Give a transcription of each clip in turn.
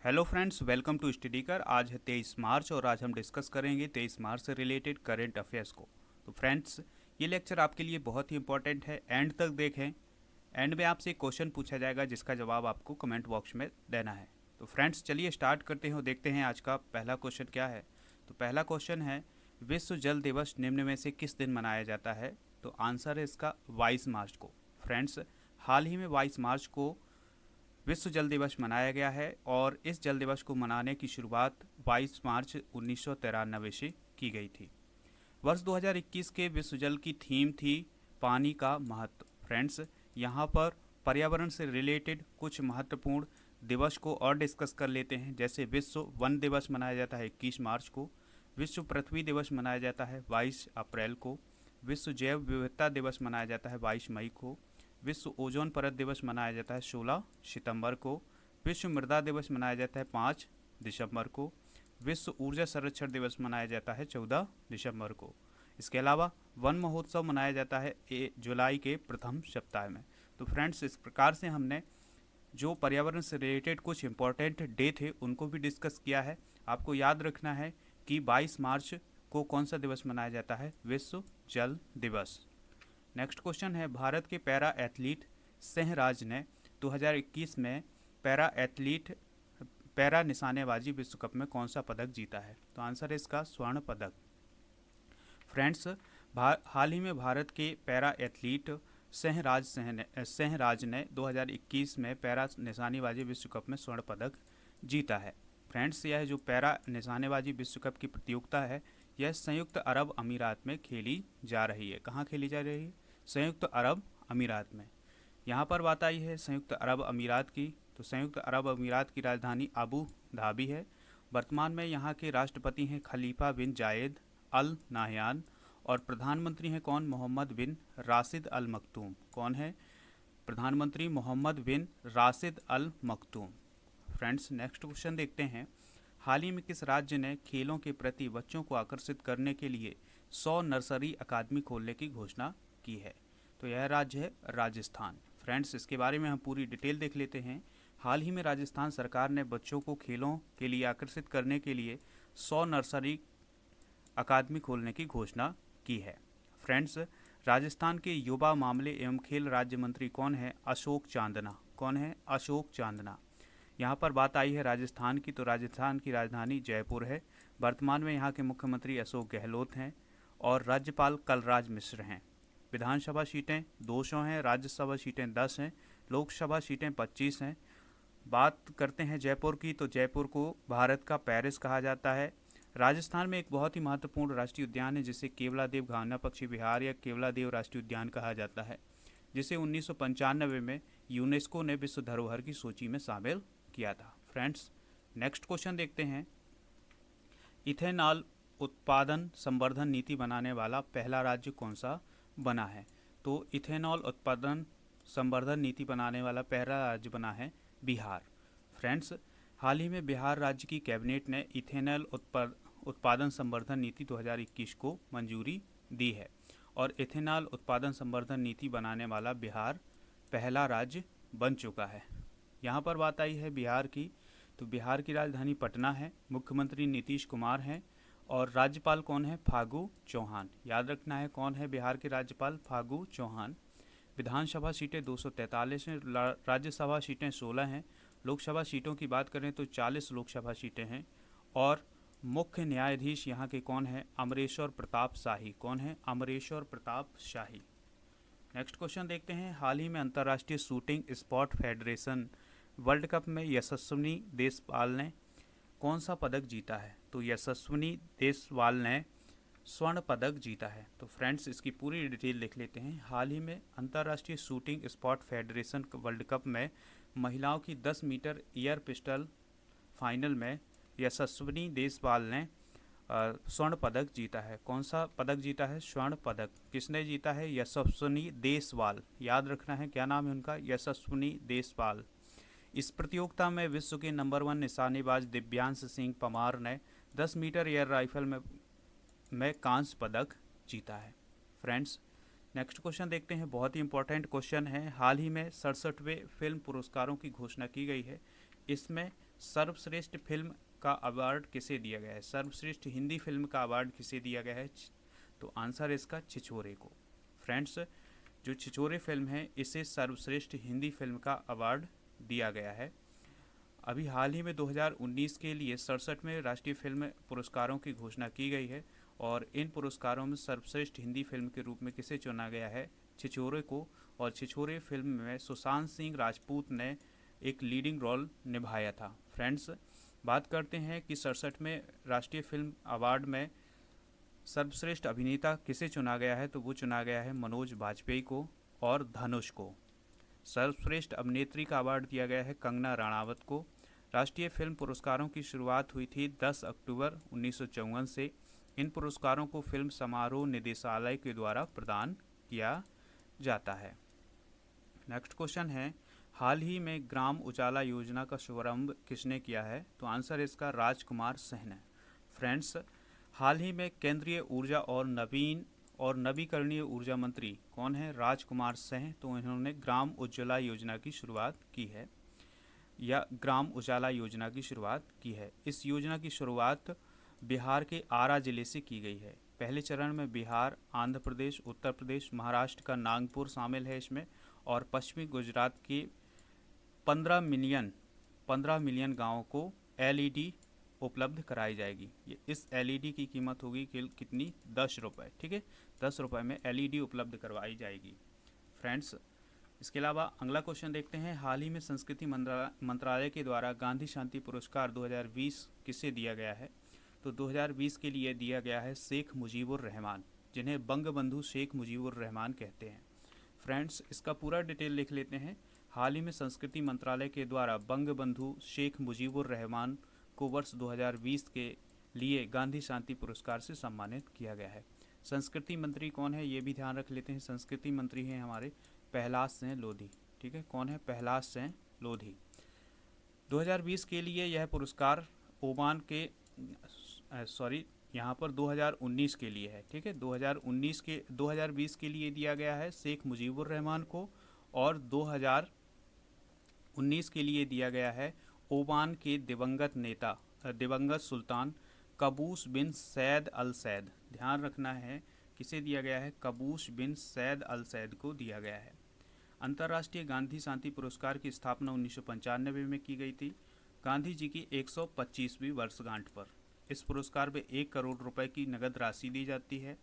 Hello friends, welcome to study कर। आज है 23 मार्च और आज हम डिस्कस करेंगे 23 मार्च से रिलेटेड करंट अफेयर्स को। तो फ्रेंड्स, ये लेक्चर आपके लिए बहुत ही इंपॉर्टेंट है, एंड तक देखें। एंड में आपसे एक क्वेश्चन पूछा जाएगा जिसका जवाब आपको कमेंट बॉक्स में देना है। तो फ्रेंड्स, चलिए स्टार्ट करते हैं और देखते हैं आज का पहला क्वेश्चन क्या है। तो पहला क्वेश्चन है, विश्व जल दिवस निम्न में से किस दिन मनाया जाता है? तो आंसर है इसका 22 मार्च को। फ्रेंड्स, हाल ही में 22 मार्च को विश्व जल दिवस मनाया गया है और इस जल दिवस को मनाने की शुरुआत 22 मार्च 1993 से की गई थी। वर्ष 2021 के विश्व जल की थीम थी पानी का महत्व। फ्रेंड्स, यहाँ पर पर्यावरण से रिलेटेड कुछ महत्वपूर्ण दिवस को और डिस्कस कर लेते हैं। जैसे विश्व वन दिवस मनाया जाता है 21 मार्च को, विश्व पृथ्वी दिवस मनाया जाता है 22 अप्रैल को, विश्व जैव विविधता दिवस मनाया जाता है 22 मई को, विश्व ओजोन परत दिवस मनाया जाता है 16 सितंबर को, विश्व मृदा दिवस मनाया जाता है 5 दिसंबर को, विश्व ऊर्जा संरक्षण दिवस मनाया जाता है 14 दिसंबर को। इसके अलावा वन महोत्सव मनाया जाता है जुलाई के प्रथम सप्ताह में। तो फ्रेंड्स, इस प्रकार से हमने जो पर्यावरण से रिलेटेड कुछ इंपॉर्टेंट डे थे उनको भी डिस्कस किया है। आपको याद रखना है कि 22 मार्च को कौन सा दिवस मनाया जाता है? विश्व जल दिवस। नेक्स्ट क्वेश्चन है, भारत के पैरा एथलीट सिंहराज ने 2021 में पैरा निशानेबाजी विश्व कप में कौन सा पदक जीता है? तो आंसर है इसका स्वर्ण पदक। फ्रेंड्स, हाल ही में भारत के पैरा एथलीट सिंहराज ने 2021 में पैरा निशानेबाजी विश्व कप में स्वर्ण पदक जीता है। फ्रेंड्स, यह जो पैरा निशानेबाजी विश्व कप की प्रतियोगिता है यह संयुक्त अरब अमीरात में खेली जा रही है। कहाँ खेली जा रही है? संयुक्त अरब अमीरात में। यहाँ पर बात आई है संयुक्त अरब अमीरात की, तो संयुक्त अरब अमीरात की राजधानी अबू धाबी है। वर्तमान में यहाँ के राष्ट्रपति हैं खलीफा बिन जायद अल नाहयान और प्रधानमंत्री हैं कौन? मोहम्मद बिन राशिद अल मखतूम। कौन है? प्रधानमंत्री मोहम्मद बिन राशिद अल मखतूम। फ्रेंड्स, नेक्स्ट क्वेश्चन देखते हैं, हाल ही में किस राज्य ने खेलों के प्रति बच्चों को आकर्षित करने के लिए 100 नर्सरी अकादमी खोलने की घोषणा की है? तो यह राज्य है राजस्थान। फ्रेंड्स, इसके बारे में हम पूरी डिटेल देख लेते हैं। हाल ही में राजस्थान सरकार ने बच्चों को खेलों के लिए आकर्षित करने के लिए 100 नर्सरी अकादमी खोलने की घोषणा की है। फ्रेंड्स, राजस्थान के युवा मामले एवं खेल राज्य मंत्री कौन है? अशोक चांदना। कौन है? अशोक चांदना। यहाँ पर बात आई है राजस्थान की, तो राजस्थान की राजधानी जयपुर है। वर्तमान में यहाँ के मुख्यमंत्री अशोक गहलोत हैं और राज्यपाल कलराज मिश्र हैं। विधानसभा सीटें 200 हैं, राज्यसभा सीटें 10 हैं, लोकसभा सीटें 25 हैं। बात करते हैं जयपुर की, तो जयपुर को भारत का पेरिस कहा जाता है। राजस्थान में एक बहुत ही महत्वपूर्ण राष्ट्रीय उद्यान है जिसे केवलादेव घाना पक्षी विहार या केवलादेव राष्ट्रीय उद्यान कहा जाता है, जिसे 1995 में यूनेस्को ने विश्व धरोहर की सूची में शामिल किया था। फ्रेंड्स, नेक्स्ट क्वेश्चन देखते हैं, इथेनॉल उत्पादन संवर्धन नीति बनाने वाला पहला राज्य कौन सा बना है? तो इथेनॉल उत्पादन संवर्धन नीति बनाने वाला पहला राज्य बना है बिहार। फ्रेंड्स, हाल ही में बिहार राज्य की कैबिनेट ने इथेनॉल उत्पादन संवर्धन नीति 2021 को मंजूरी दी है और इथेनॉल उत्पादन संवर्धन नीति बनाने वाला बिहार पहला राज्य बन चुका है। यहाँ पर बात आई है बिहार की, तो बिहार की राजधानी पटना है, मुख्यमंत्री नीतीश कुमार हैं और राज्यपाल कौन है? फागू चौहान। याद रखना है कौन है बिहार के राज्यपाल? फागू चौहान। विधानसभा सीटें 243 हैं, राज्यसभा सीटें 16 हैं, लोकसभा सीटों की बात करें तो 40 लोकसभा सीटें हैं और मुख्य न्यायाधीश यहाँ के कौन है? अमरेश्वर प्रताप शाही। कौन है? अमरेश्वर प्रताप शाही। नेक्स्ट क्वेश्चन देखते हैं, हाल ही में अंतर्राष्ट्रीय shooting sport federation world cup में यशस्विनी देशपाल ने कौन सा पदक जीता है? तो यशस्विनी देशवाल ने स्वर्ण पदक जीता है। तो फ्रेंड्स, इसकी पूरी डिटेल देख लेते हैं। हाल ही में अंतर्राष्ट्रीय shooting sport federation world cup में महिलाओं की 10 मीटर एयर पिस्टल फाइनल में यशस्विनी देशवाल ने स्वर्ण पदक जीता है। कौन सा पदक जीता है? स्वर्ण पदक। किसने जीता है? यशस्विनी देशवाल। याद रखना है क्या नाम है उनका? यशस्विनी देशवाल। इस प्रतियोगिता में विश्व के नंबर 1 निशानेबाज दिव्यांश सिंह परमार ने 10 मीटर एयर राइफल में कांस्य पदक जीता है। फ्रेंड्स, नेक्स्ट क्वेश्चन देखते हैं, बहुत ही इंपॉर्टेंट क्वेश्चन है। हाल ही में 67वें फिल्म पुरस्कारों की घोषणा की गई है। इसमें सर्वश्रेष्ठ फिल्म का अवार्ड किसे दिया गया है? सर्वश्रेष्ठ हिंदी फिल्म का अवार्ड किसे दिया गया है? तो आंसर है इसका छिछोरे को। फ्रेंड्स, जो छिछोरे फिल्म है इसे सर्वश्रेष्ठ हिंदी फिल्म का अवार्ड दिया गया है। अभी हाल ही में 2019 के लिए 67वें राष्ट्रीय फिल्म पुरस्कारों की घोषणा की गई है और इन पुरस्कारों में सर्वश्रेष्ठ हिंदी फिल्म के रूप में किसे चुना गया है? छिछोरे को। और छिछोरे फिल्म में सुशांत सिंह राजपूत ने एक लीडिंग रोल निभाया था। फ्रेंड्स, बात करते हैं कि 67वें राष्ट्रीय फिल्म अवार्ड में सर्वश्रेष्ठ अभिनेता किसे चुना गया है? तो वो चुना गया है मनोज बाजपेयी को और धनुष को। सर्वश्रेष्ठ अभिनेत्री का अवार्ड दिया गया है कंगना रणावत को। राष्ट्रीय फिल्म पुरस्कारों की शुरुआत हुई थी 10 अक्टूबर 1954 से। इन पुरस्कारों को फिल्म समारोह निदेशालय के द्वारा प्रदान किया जाता है। नेक्स्ट क्वेश्चन है, हाल ही में ग्राम उजाला योजना का शुभारंभ किसने किया है? तो आंसर इसका राजकुमार सिंह ने। फ्रेंड्स, हाल ही में केंद्रीय ऊर्जा और नवीकरणीय ऊर्जा मंत्री कौन है? राजकुमार सिंह। तो इन्होंने ग्राम उज्ज्वला योजना की शुरुआत की है या ग्राम उजाला योजना की शुरुआत की है। इस योजना की शुरुआत बिहार के आरा जिले से की गई है। पहले चरण में बिहार, आंध्र प्रदेश, उत्तर प्रदेश, महाराष्ट्र का नागपुर शामिल है इसमें, और पश्चिमी गुजरात के 15 मिलियन गाँवों को एलईडी उपलब्ध कराई जाएगी। ये इस एलईडी की कीमत होगी कितनी? 10 रुपये। ठीक है, 10 रुपये में एलईडी उपलब्ध करवाई जाएगी। फ्रेंड्स, इसके अलावा अगला क्वेश्चन देखते हैं, हाल ही में संस्कृति मंत्रालय के द्वारा गांधी शांति पुरस्कार 2020 किसे दिया गया है? तो 2020 के लिए दिया गया है शेख मुजीबुर रहमान, जिन्हें बंगबंधु शेख मुजीबुर रहमान कहते हैं। फ्रेंड्स, इसका पूरा डिटेल लिख लेते हैं। हाल ही में संस्कृति मंत्रालय के द्वारा बंगबंधु शेख मुजीबुर रहमान को वर्ष 2020 के लिए गांधी शांति पुरस्कार से सम्मानित किया गया है। संस्कृति मंत्री कौन है ये भी ध्यान रख लेते हैं। संस्कृति मंत्री हैं हमारे प्रहलाद सिंह लोधी। ठीक है, कौन है? प्रहलाद सिंह लोधी। 2020 के लिए यह पुरस्कार ओमान के यहाँ पर 2019 के लिए है। ठीक है, 2020 के लिए दिया गया है शेख मुजीबुर रहमान को, और 2019 के लिए दिया गया है ओमान के दिवंगत सुल्तान कबूस बिन सैद अल सैद। ध्यान रखना है किसे दिया गया है? कबूस बिन सैद अल सैद को दिया गया है। अंतर्राष्ट्रीय गांधी शांति पुरस्कार की स्थापना 1995 में की गई थी, गांधी जी की 125वीं वर्षगांठ पर। इस पुरस्कार में 1 करोड़ रुपए की नगद राशि दी जाती है।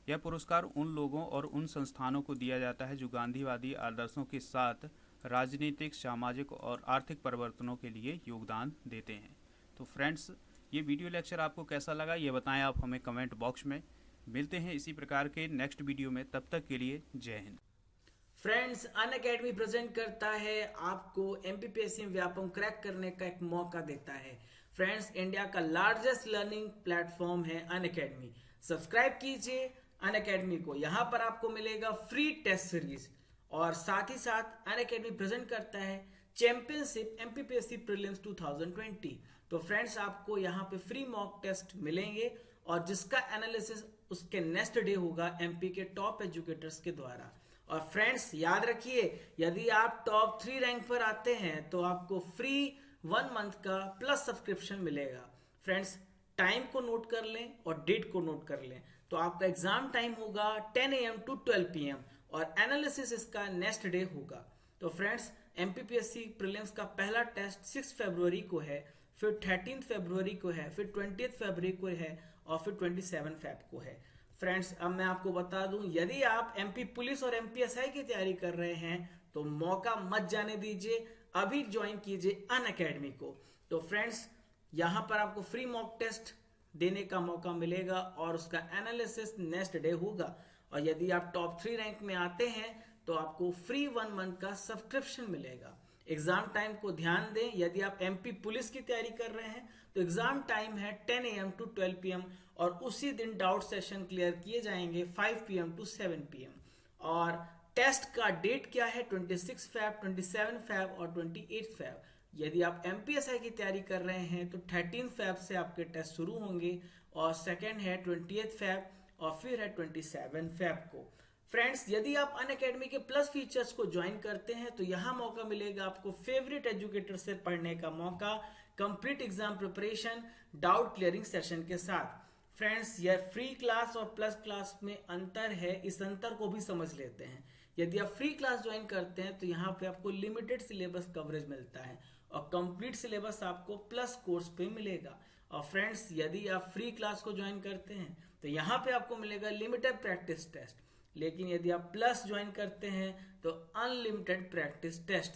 यह पुरस्कार उन लोगों और उन संस्थानों को दिया जाता है जो गांधीवादी आदर्शों के साथ राजनीतिक, सामाजिक और आर्थिक परिवर्तनों के लिए योगदान देते हैं। तो फ्रेंड्स, ये वीडियो लेक्चर आपको कैसा लगा ये बताएं आप हमें कमेंट बॉक्स में। मिलते हैं इसी प्रकार के नेक्स्ट वीडियो में, तब तक के लिए जय हिंद। फ्रेंड्स, अनअकैडमी प्रेजेंट करता है आपको एमपीपीएससी व्यापम क्रैक करने का एक मौका देता है। फ्रेंड्स, इंडिया का लार्जेस्ट लर्निंग प्लेटफॉर्म है अनअकैडमी। सब्सक्राइब कीजिए अनअकैडमी को, यहाँ पर आपको मिलेगा फ्री टेस्ट सीरीज, और साथ ही साथ अनअकैडमी प्रेजेंट करता है चैंपियनशिप एमपीपीएससी प्रीलिम्स 2020। तो फ्रेंड्स, आपको यहाँ पे फ्री मॉक टेस्ट मिलेंगे और जिसका एनालिसिस उसके नेक्स्ट डे होगा एमपी के टॉप एजुकेटर्स के द्वारा। और फ्रेंड्स, याद रखिए, यदि आप टॉप 3 रैंक पर आते हैं तो आपको फ्री 1 मंथ का प्लस सब्सक्रिप्शन मिलेगा। फ्रेंड्स, टाइम को नोट कर लें और डेट को नोट कर लें। तो आपका एग्जाम टाइम होगा 10 AM to 12 PM और एनालिसिस इसका नेक्स्ट डे होगा। तो फ्रेंड्स, एमपीपीएससी प्रीलिम्स का पहला टेस्ट 6 फरवरी को है, फिर 13 फरवरी को है, फिर 20 फरवरी को है और फिर 27 फेब को है। फ्रेंड्स, अब मैं आपको बता दूं, यदि आप एमपी पुलिस और एमपीएसआई की तैयारी कर रहे हैं तो मौका मत जाने दीजिए, अभी ज्वाइन कीजिए अनअकैडमी को। तो फ्रेंड्स, यहाँ पर आपको फ्री मॉक टेस्ट देने का मौका मिलेगा और उसका एनालिसिस नेक्स्ट डे होगा। और यदि आप टॉप 3 रैंक में आते हैं तो आपको फ्री 1 मंथ का सब्सक्रिप्शन मिलेगा। एग्जाम टाइम को ध्यान दें, यदि आप एमपी पुलिस की तैयारी कर रहे हैं तो एग्जाम टाइम है 10 AM to 12 PM और उसी दिन डाउट सेशन क्लियर किए जाएंगे 5 PM to 7 PM। और टेस्ट का डेट क्या है? 26 फेब, 27 फेब और 28 फेब। यदि आप एमपीएसआई की तैयारी कर रहे हैं तो 13 फेब से आपके टेस्ट शुरू होंगे और सेकेंड है 28 फेब और फिर है 27 फेब को। फ्रेंड्स, यदि आप अनअकैडमी के प्लस फीचर्स को ज्वाइन करते हैं तो यहाँ मौका मिलेगा आपको फेवरेट एजुकेटर से पढ़ने का मौका, complete exam preparation doubt clearing session के साथ। फ्रेंड्स, यह फ्री क्लास और प्लस क्लास में अंतर है, इस अंतर को भी समझ लेते हैं। यदि आप फ्री क्लास ज्वाइन करते हैं तो यहाँ पे आपको लिमिटेड सिलेबस कवरेज मिलता है और कंप्लीट सिलेबस आपको प्लस कोर्स पे मिलेगा। और फ्रेंड्स, यदि आप फ्री क्लास को ज्वाइन करते हैं तो यहाँ पे आपको मिलेगा लिमिटेड प्रैक्टिस टेस्ट, लेकिन यदि आप प्लस ज्वाइन करते हैं तो unlimited practice test,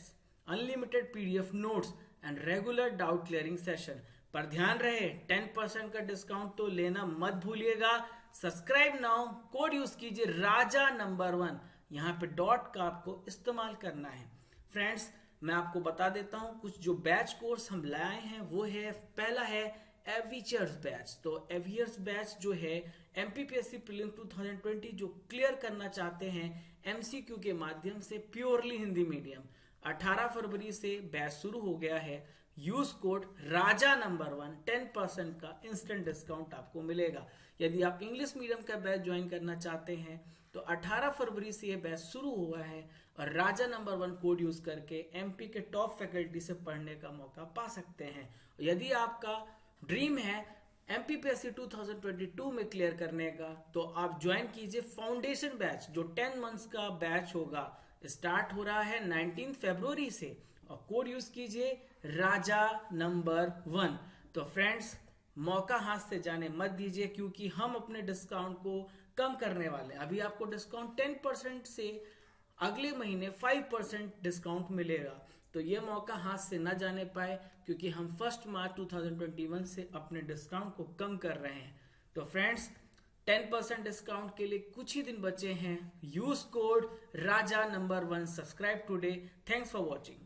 unlimited PDF notes and regular doubt clearing session. पर ध्यान रहे 10% का डिस्काउंट तो लेना मत भूलिएगा। सब्सक्राइब नाउ, कोड यूज कीजिए राजा नंबर 1, यहाँ पे डॉट का आपको इस्तेमाल करना है। फ्रेंड्स, मैं आपको बता देता हूँ कुछ जो बैच कोर्स हम लाए हैं वो है, पहला है एवियर्स बैच। तो एवियर्स बैच जो है एमपीपीएससी प्रीलिम 2020 जो क्लियर करना चाहते हैं एमसीक्यू के माध्यम से प्योरली हिंदी मीडियम, 18 फरवरी से बैच शुरू हो गया है। यूज कोड राजा नंबर 1, 10% का इंस्टेंट डिस्काउंट आपको मिलेगा। यदि आप इंग्लिश मीडियम का बैच ज्वाइन करना चाहते हैं तो 18 फरवरी से ये बैच शुरू हुआ है और राजा नंबर 1 कोड यूज करके एमपी के टॉप फैकल्टी से पढ़ने का मौका पा सकते हैं। यदि आपका ड्रीम है एमपीपीएससी 2022 में क्लियर करने का तो आप ज्वाइन कीजिए फाउंडेशन बैच जो 10 मंथ्स का बैच होगा। स्टार्ट हो रहा है 19 फरवरी से और कोड यूज कीजिए राजा नंबर 1। तो फ्रेंड्स, मौका हाथ से जाने मत दीजिए क्योंकि हम अपने डिस्काउंट को कम करने वाले हैं। अभी आपको डिस्काउंट 10% से अगले महीने 5% डिस्काउंट मिलेगा। तो ये मौका हाथ से ना जाने पाए क्योंकि हम 1 मार्च 2021 से अपने डिस्काउंट को कम कर रहे हैं। तो फ्रेंड्स, 10% डिस्काउंट के लिए कुछ ही दिन बचे हैं। Use code Raja number 1, subscribe today. Thanks for watching.